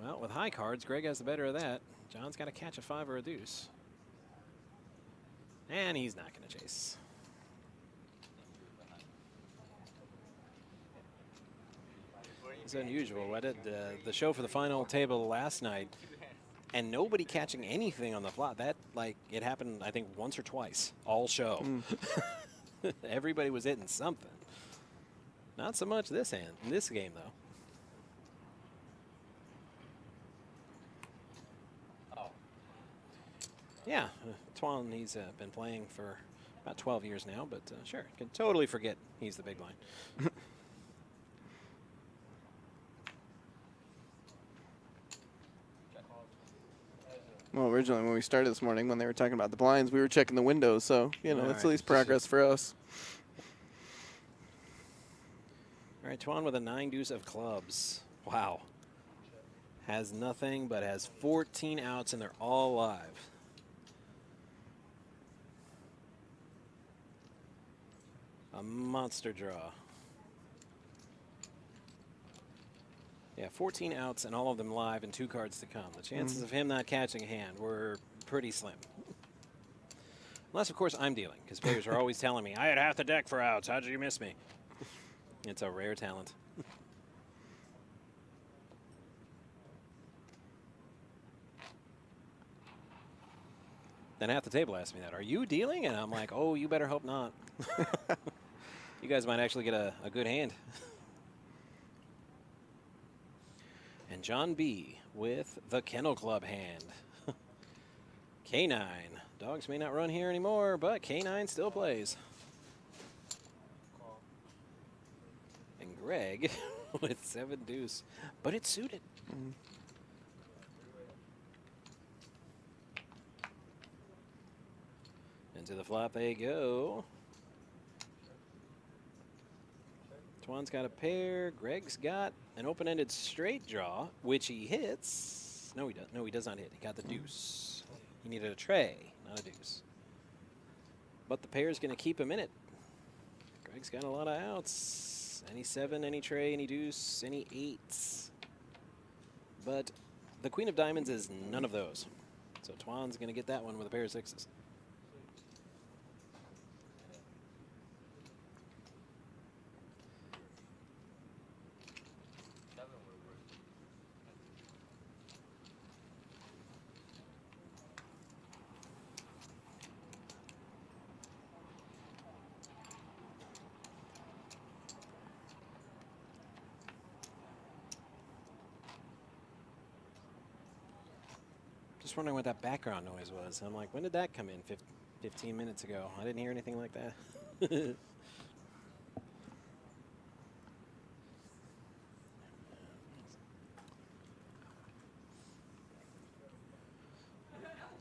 Well, with high cards, Greg has the better of that. John's got to catch a 5 or a deuce. And he's not going to chase. It's unusual. I did the show for the final table last night, and nobody catching anything on the flop. That, like, it happened, I think, once or twice all show. Everybody was hitting something. Not so much this hand, in this game, though. Yeah, Twan, he's been playing for about 12 years now, but sure, can totally forget he's the big blind. Well, originally when we started this morning, when they were talking about the blinds, we were checking the windows, so, you know, it's at least progress for us. All right, Twan with a 9 deuce of clubs. Wow. Has nothing, but has 14 outs, and they're all live. A monster draw. Yeah, 14 outs and all of them live and 2 cards to come. The chances of him not catching a hand were pretty slim. Unless, of course, I'm dealing, because players are always telling me, I had half the deck for outs. How'd you miss me? It's a rare talent. Then half the table asked me that. Are you dealing? And I'm like, oh, you better hope not. You guys might actually get a good hand. And John B. with the Kennel Club hand. K9. Dogs may not run here anymore, but K9 still plays. And Greg with 7 deuce, but it's suited. Into the flop they go. Twan's got a pair. Greg's got an open-ended straight draw, which he hits. No, he does. No, he does not hit. He got the deuce. He needed a tray, not a deuce. But the pair's going to keep him in it. Greg's got a lot of outs. Any 7, any tray, any deuce, any 8s. But the Queen of Diamonds is none of those. So Twan's going to get that one with a pair of 6s. Just wondering what that background noise was. I'm like, when did that come in? 15 minutes ago. I didn't hear anything like that.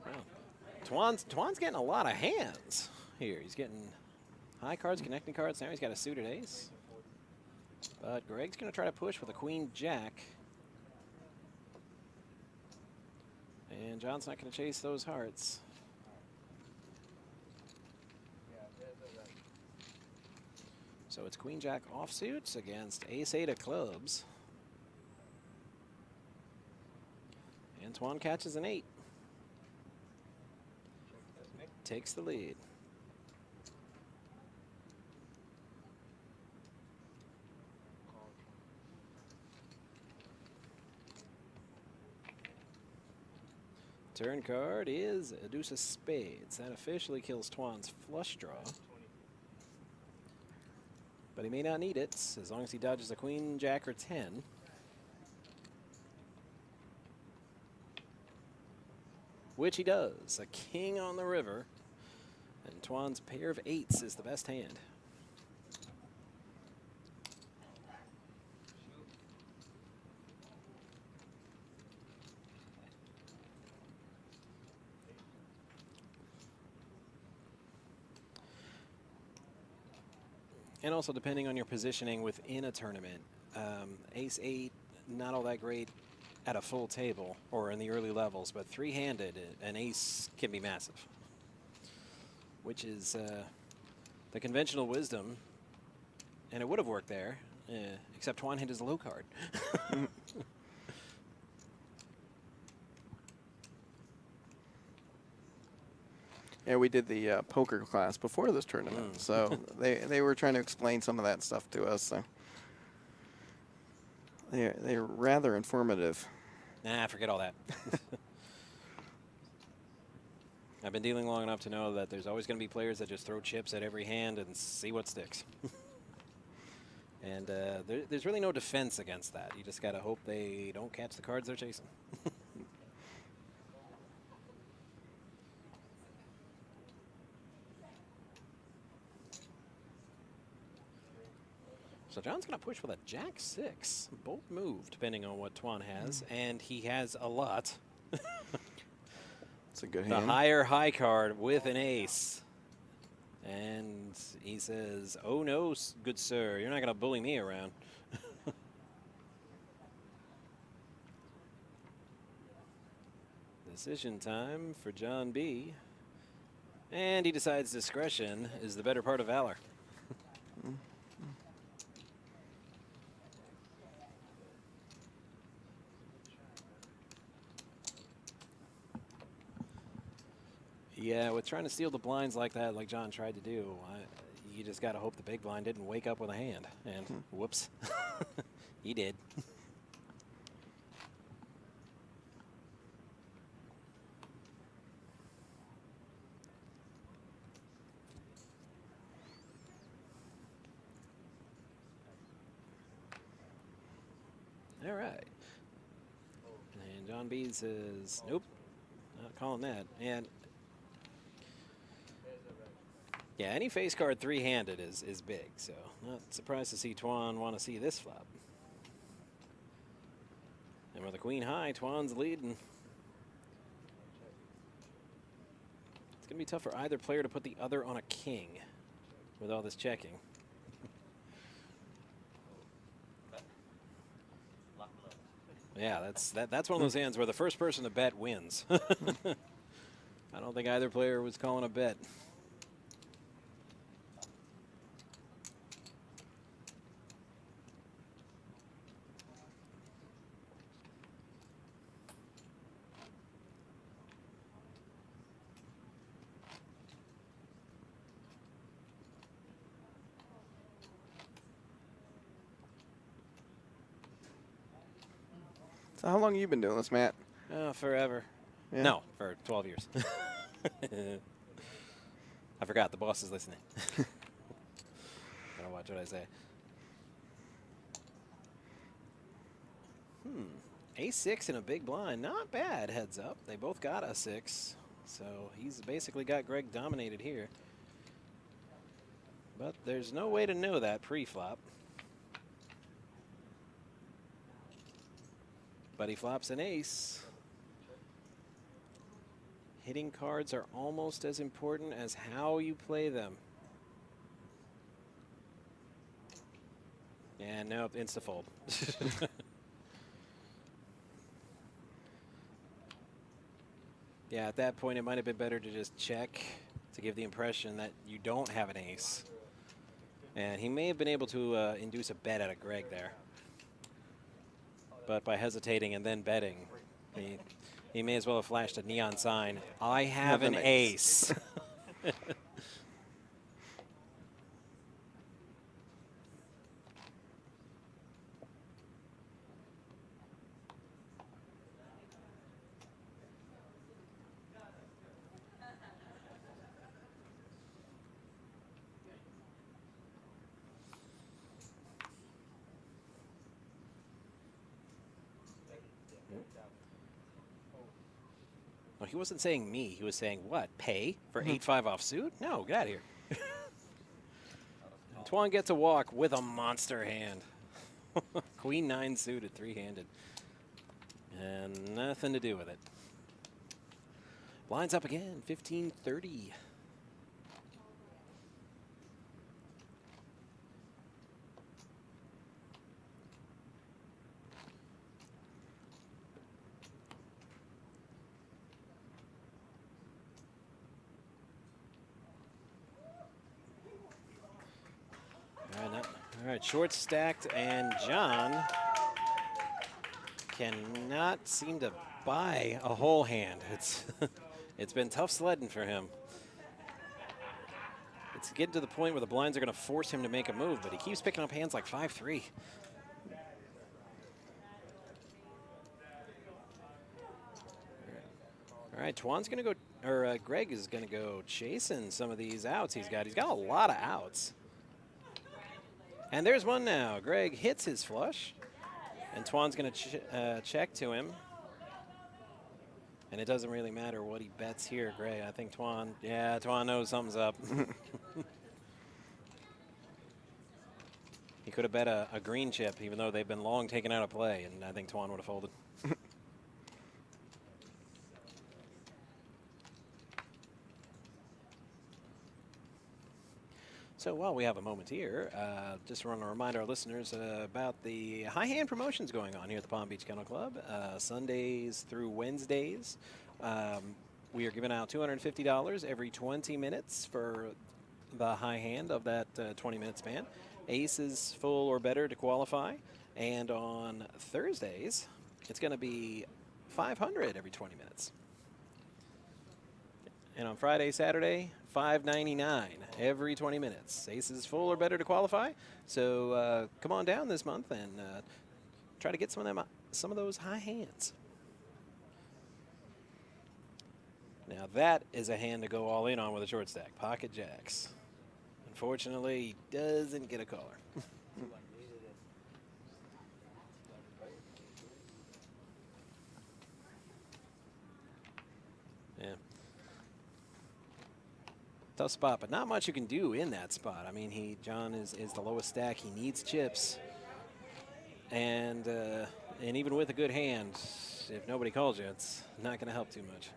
Wow. Twan's getting a lot of hands here. He's getting High cards, connecting cards. Now he's got a suited ace. But Greg's going to try to push with a queen jack. And John's not going to chase those hearts. So it's queen jack offsuit against ace 8 of clubs. Antoine catches an 8. Takes the lead. Turn card is a deuce of spades. That officially kills Twan's flush draw. But he may not need it as long as he dodges a queen, jack, or 10. Which he does. A king on the river. And Twan's pair of 8s is the best hand. And also depending on your positioning within a tournament, ace 8, not all that great at a full table or in the early levels, but three-handed, an ace can be massive, which is the conventional wisdom, and it would have worked there, except Twan hit his low card. Yeah, we did the poker class before this tournament, so they were trying to explain some of that stuff to us. So they're rather informative. Nah, forget all that. I've been dealing long enough to know that there's always going to be players that just throw chips at every hand and see what sticks. And there's really no defense against that. You just got to hope they don't catch the cards they're chasing. So John's going to push with a jack 6. Both move depending on what Twan has, and he has a lot. It's a good The hand. higher high card with an ace. And he says, "Oh no, good sir, you're not going to bully me around." Decision time for John B. And he decides discretion is the better part of valor. Yeah, with trying to steal the blinds like that, like John tried to do, you just got to hope the big blind didn't wake up with a hand. And whoops, he did. All right. And John B says, nope, not calling that. And yeah, any face card three-handed is big, so not surprised to see Twan want to see this flop. And with a queen high, Twan's leading. It's going to be tough for either player to put the other on a king with all this checking. Yeah, that's one of those hands where the first person to bet wins. I don't think either player was calling a bet. So how long have you been doing this, Matt? Oh, forever. Yeah. No, for 12 years. I forgot the boss is listening. Gotta watch what I say. A6 in a big blind. Not bad, heads up. They both got a 6. So he's basically got Greg dominated here. But there's no way to know that pre-flop. But he flops an ace. Hitting cards are almost as important as how you play them. And nope, insta-fold. Yeah, at that point, it might have been better to just check to give the impression that you don't have an ace. And he may have been able to induce a bet out of Greg there. But by hesitating and then betting, he may as well have flashed a neon sign. I have an ace. Well, he wasn't saying me. He was saying what? Pay for 8-5 offsuit? No, get out of here. Tuan gets a walk with a monster hand. Queen 9 suited, 3-handed. And nothing to do with it. Blinds up again, 15-30. All right, short stacked, and John cannot seem to buy a whole hand. It's been tough sledding for him. It's getting to the point where the blinds are going to force him to make a move, but he keeps picking up hands like 5-3. All right, Tuan's going to go, or Greg is going to go chasing some of these outs he's got. He's got a lot of outs. And there's one now. Greg hits his flush, and Tuan's going to check to him. And it doesn't really matter what he bets here, Greg. I think Tuan knows something's up. He could have bet a green chip, even though they've been long taken out of play, and I think Tuan would have folded. So while we have a moment here, just want to remind our listeners about the high hand promotions going on here at the Palm Beach Kennel Club. Sundays through Wednesdays, we are giving out $250 every 20 minutes for the high hand of that 20-minute span. Ace is full or better to qualify. And on Thursdays, it's going to be $500 every 20 minutes. And on Friday, Saturday, $5.99 every 20 minutes. Ace is full or better to qualify. So come on down this month and try to get some of those high hands. Now that is a hand to go all in on with a short stack. Pocket jacks. Unfortunately, he doesn't get a caller. Yeah. Tough spot, but not much you can do in that spot. I mean, John is the lowest stack. He needs chips, and even with a good hand, if nobody calls you, it's not going to help too much.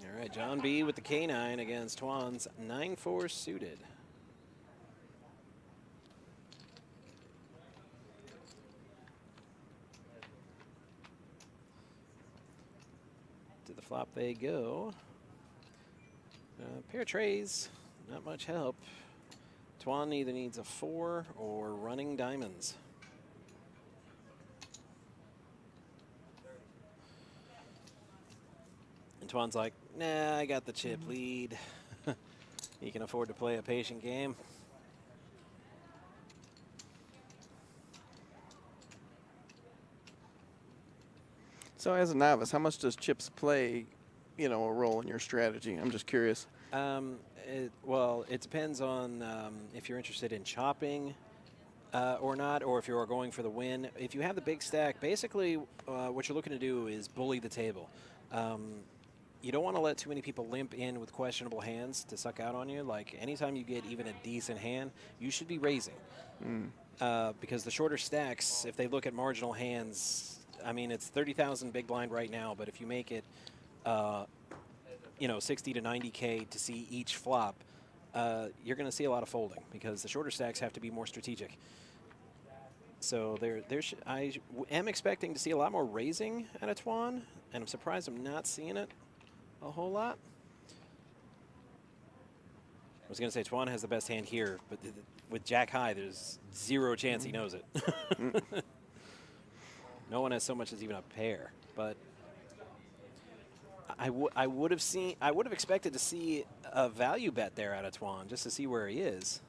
All right, John B with the K9 against Tuan's 9-4 suited. Flop they go. Pair of trays, not much help. Tuan either needs a 4 or running diamonds. And Tuan's like, nah, I got the chip lead. He can afford to play a patient game. So as a novice, how much does chips play, a role in your strategy? I'm just curious. Well, it depends on if you're interested in chopping or not, or if you're going for the win. If you have the big stack, basically what you're looking to do is bully the table. You don't want to let too many people limp in with questionable hands to suck out on you. Like anytime you get even a decent hand, you should be raising. because the shorter stacks, if they look at marginal hands, I mean, it's 30,000 big blind right now, but if you make it, you know, 60 to 90K to see each flop, you're going to see a lot of folding because the shorter stacks have to be more strategic. So I am expecting to see a lot more raising at a Tuan, and I'm surprised I'm not seeing it a whole lot. I was going to say Tuan has the best hand here, but with Jack high, there's zero chance he knows it. No one has so much as even a pair, but I would have expected to see a value bet there out of Tuan just to see where he is.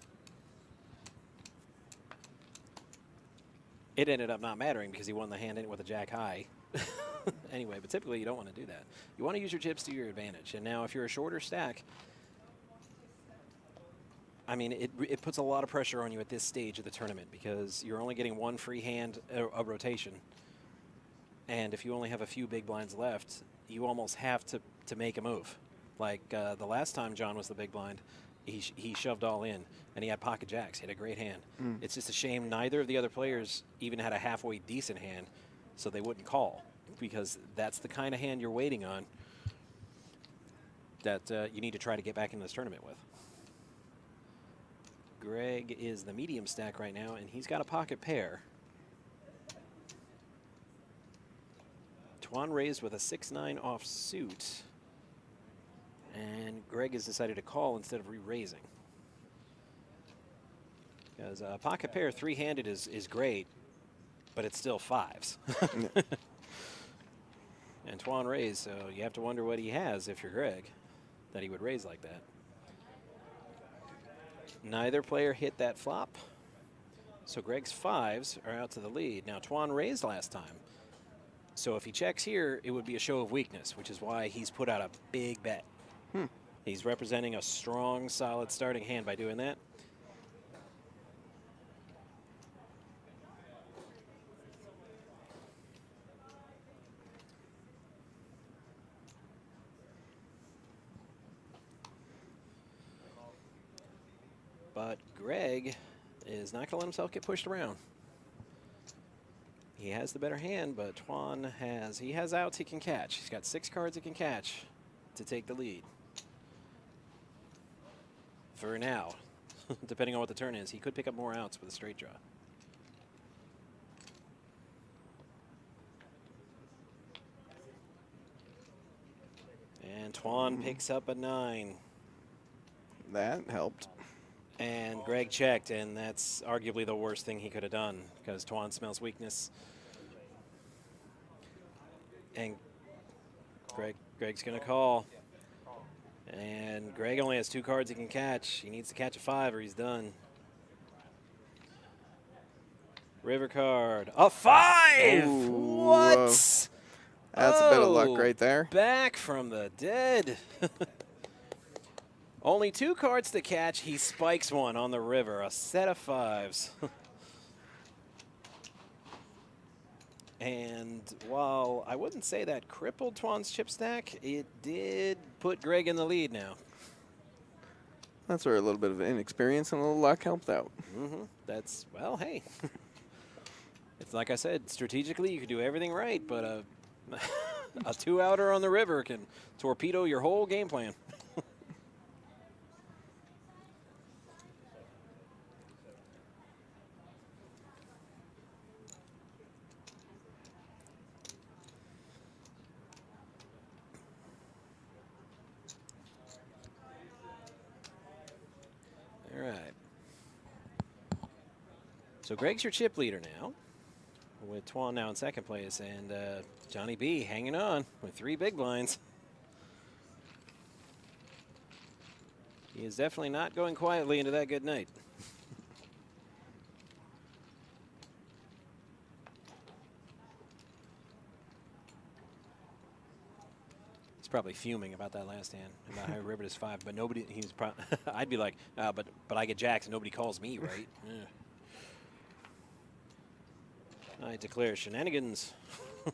It ended up not mattering because he won the hand in with a Jack high. Anyway, but typically you don't want to do that. You want to use your chips to your advantage. And now if you're a shorter stack, I mean, it puts a lot of pressure on you at this stage of the tournament because you're only getting one free hand a rotation. And if you only have a few big blinds left, you almost have to make a move. Like the last time John was the big blind, he shoved all in, and he had pocket jacks. He had a great hand. It's just a shame neither of the other players even had a halfway decent hand, so they wouldn't call, because that's the kind of hand you're waiting on that you need to try to get back into this tournament with. Greg is the medium stack right now, and he's got a pocket pair. Tuan raised with a 6-9 offsuit. And Greg has decided to call instead of re-raising. Because a pocket pair three-handed is great, but it's still fives. And Tuan raised, so you have to wonder what he has if you're Greg, that he would raise like that. Neither player hit that flop, so Greg's fives are out to the lead. Now Tuan raised last time, so if he checks here, it would be a show of weakness, which is why he's put out a big bet. He's representing a strong, solid starting hand by doing that. But Greg is not going to let himself get pushed around. He has the better hand, but Tuan he has outs he can catch. He's got 6 cards he can catch to take the lead. For now, depending on what the turn is, he could pick up more outs with a straight draw. And Tuan picks up a 9. That helped. And Greg checked, and that's arguably the worst thing he could have done because Tuan smells weakness. And Greg's going to call. And Greg only has 2 cards he can catch. He needs to catch a 5 or he's done. River card. A 5! Ooh, what? That's a bit of luck right there. Back from the dead. Only 2 cards to catch. He spikes one on the river. A set of 5s. And while I wouldn't say that crippled Tuan's chip stack, it did put Greg in the lead now. That's where a little bit of inexperience and a little luck helped out. That's, well, hey. It's like I said, strategically you can do everything right, but a 2-outer on the river can torpedo your whole game plan. All right. So Greg's your chip leader now, with Tuan now in second place, and Johnny B hanging on with 3 big blinds. He is definitely not going quietly into that good night. He's probably fuming about that last hand, about how he rivered his 5, but nobody, he's probably, I'd be like, but I get jacks and nobody calls me, right? Yeah. I declare shenanigans. Jackie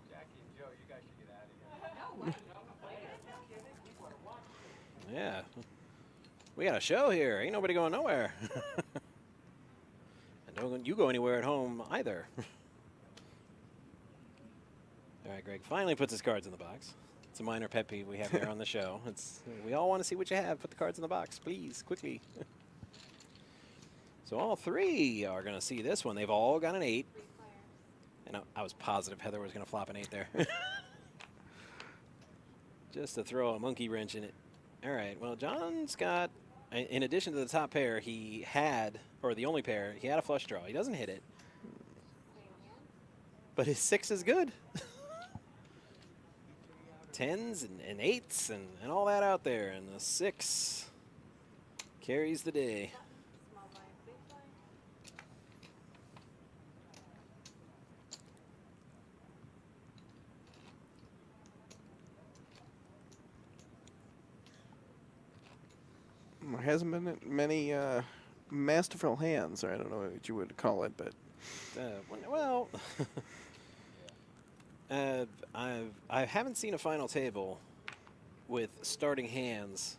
and Joe, you guys should get out of here. Yeah. We got a show here. Ain't nobody going nowhere. And don't you go anywhere at home either. All right, Greg finally puts his cards in the box. It's a minor pet peeve we have here on the show. We all want to see what you have. Put the cards in the box, please, quickly. So all three are going to see this one. They've all got an 8. And I was positive Heather was going to flop an 8 there. Just to throw a monkey wrench in it. All right, well, John's got, in addition to the top pair, he had, or the only pair, he had a flush draw. He doesn't hit it. But his 6 is good. 10s and 8s and all that out there. And the 6 carries the day. There hasn't been many masterful hands, or I don't know what you would call it, but Well, I haven't seen a final table with starting hands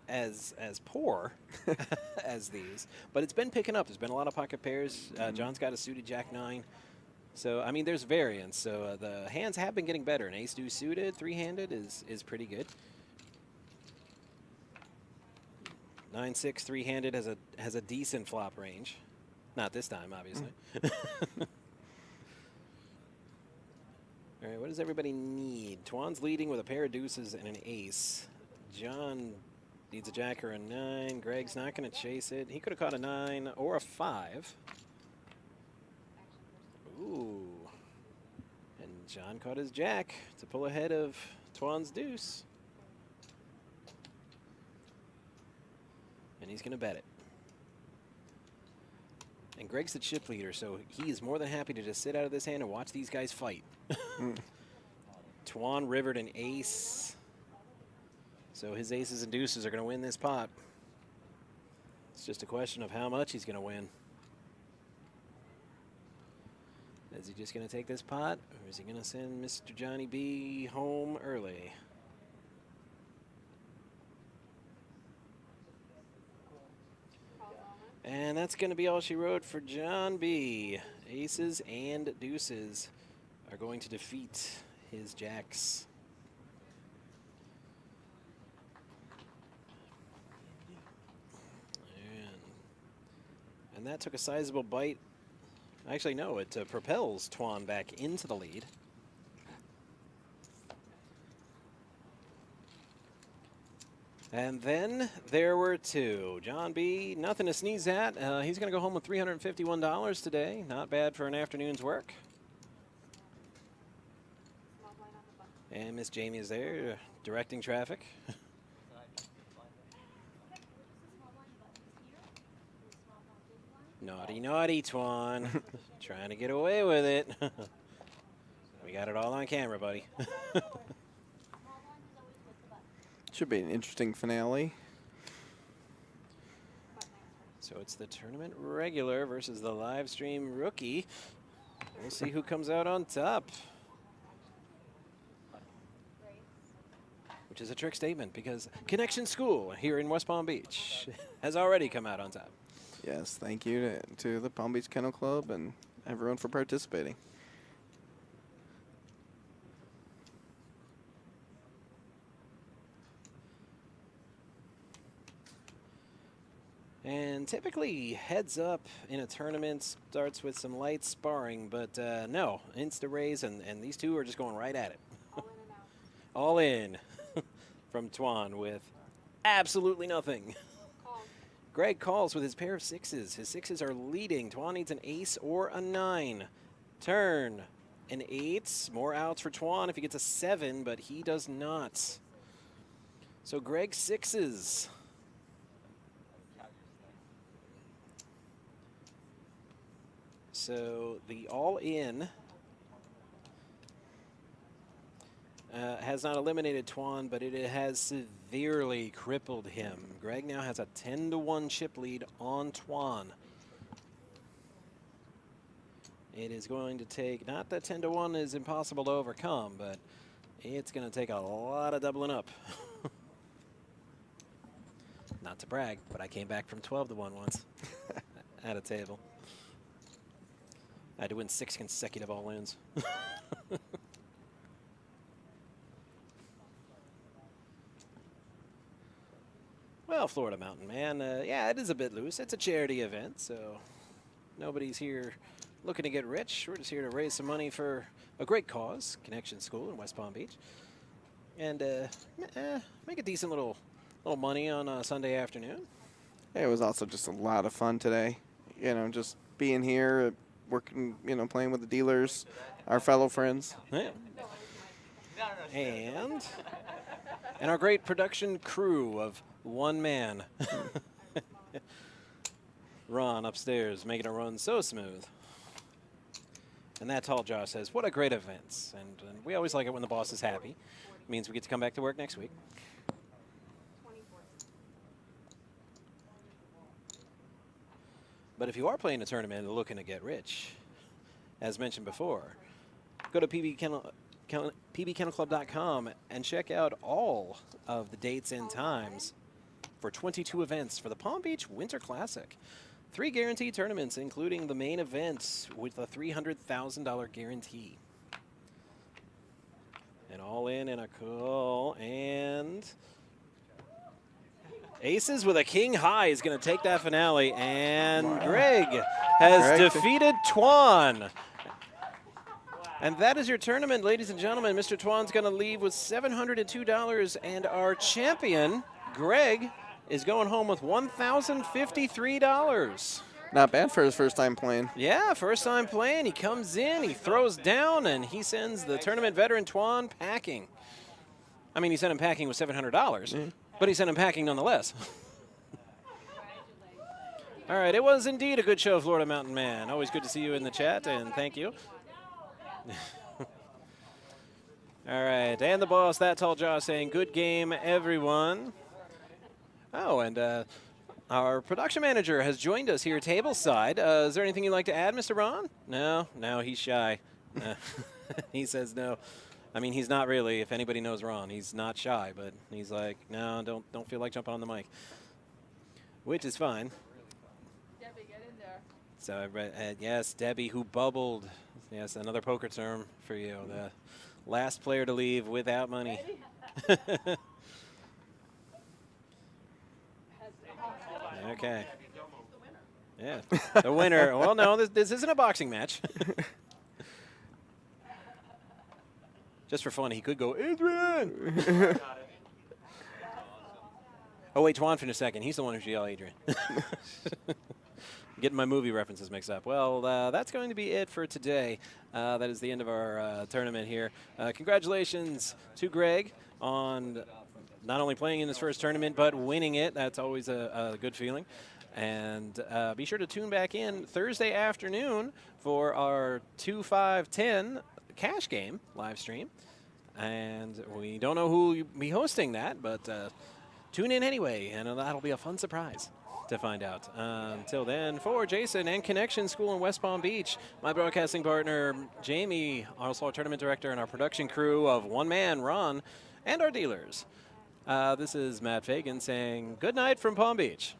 as poor as these, but it's been picking up. There's been a lot of pocket pairs. John's got a suited Jack-9. So, I mean, there's variance. So the hands have been getting better. An ace-deuce suited, 3-handed is pretty good. 9-6 3-handed has a decent flop range. Not this time, obviously. All right, what does everybody need? Twan's leading with a pair of deuces and an ace. John needs a jack or a 9. Greg's not going to chase it. He could have caught a 9 or a 5. Ooh. And John caught his jack to pull ahead of Twan's deuce. And he's going to bet it. And Greg's the chip leader, so he is more than happy to just sit out of this hand and watch these guys fight. Twan rivered an ace. So his aces and deuces are going to win this pot. It's just a question of how much he's going to win. Is he just going to take this pot, or is he going to send Mr. Johnny B home early? And that's going to be all she wrote for John B. Aces and deuces are going to defeat his jacks. And that took a sizable bite. Actually, no, it propels Twan back into the lead. And then there were two. John B., nothing to sneeze at. He's going to go home with $351 today. Not bad for an afternoon's work. And Miss Jamie is there directing traffic. Naughty, naughty, Twan. Trying to get away with it. We got it all on camera, buddy. should be an interesting finale. So it's the tournament regular versus the live stream rookie. We'll see who comes out on top. Which is a trick statement because Connection School here in West Palm Beach has already come out on top. Yes, thank you to the Palm Beach Kennel Club and everyone for participating. And typically, heads up in a tournament starts with some light sparring, but no, insta raise, and these two are just going right at it. All in from Twan with absolutely nothing. Greg calls with his pair of sixes. His sixes are leading. Twan needs an ace or a 9. Turn, an 8. More outs for Twan if he gets a 7, but he does not. So Greg sixes. So the all-in has not eliminated Twan, but it has severely crippled him. Greg now has a 10-1 chip lead on Twan. It is going to take, not that 10-1 is impossible to overcome, but it's going to take a lot of doubling up. Not to brag, but I came back from 12 to 1 once at a table. I had to win 6 consecutive all-ins. Well, Florida Mountain Man, yeah, it is a bit loose. It's a charity event, so nobody's here looking to get rich. We're just here to raise some money for a great cause, Connection School in West Palm Beach, and make a decent little money on a Sunday afternoon. It was also just a lot of fun today. You know, just being here, working, you know, playing with the dealers, our fellow friends. Yeah. And our great production crew of one man. Ron upstairs making it run so smooth. And that tall Josh says, what a great event. And we always like it when the boss is happy. It means we get to come back to work next week. But if you are playing a tournament and looking to get rich, as mentioned before, go to pbkennelclub.com and check out all of the dates and times for 22 events for the Palm Beach Winter Classic. 3 guaranteed tournaments, including the main event with a $300,000 guarantee. And all in and a call, and Aces with a king high is going to take that finale, and wow. Greg has defeated Twan. And that is your tournament, ladies and gentlemen. Mr. Twan's going to leave with $702, and our champion, Greg, is going home with $1,053. Not bad for his first time playing. Yeah, first time playing. He comes in, he throws down, and he sends the tournament veteran Twan packing. I mean, he sent him packing with $700, but he sent him packing nonetheless. All right, it was indeed a good show, Florida Mountain Man. Always good to see you in the chat, and thank you. All right, and the boss, that tall Josh, saying, good game, everyone. Oh, and our production manager has joined us here tableside. Is there anything you'd like to add, Mr. Ron? No, he's shy. He says no. I mean, he's not really, if anybody knows Ron. He's not shy, but he's like, no, don't feel like jumping on the mic, which is fine. Debbie, get in there. So, yes, Debbie, who bubbled. Yes, another poker term for you. The last player to leave without money. Okay. Yeah, the winner. Well, no, this isn't a boxing match. Just for fun, he could go, Adrian! Oh, wait, Twan finished second. He's the one who should yell Adrian. Getting my movie references mixed up. Well, that's going to be it for today. That is the end of our tournament here. Congratulations to Greg on not only playing in his first tournament, but winning it. That's always a good feeling. And be sure to tune back in Thursday afternoon for our 2-5-10 cash game live stream. And we don't know who will be hosting that, but tune in anyway, and that'll be a fun surprise to find out. Until then, for Jason and Connection School in West Palm Beach, my broadcasting partner, Jamie, also our tournament director, and our production crew of one man, Ron, and our dealers. This is Matt Fagan saying good night from Palm Beach.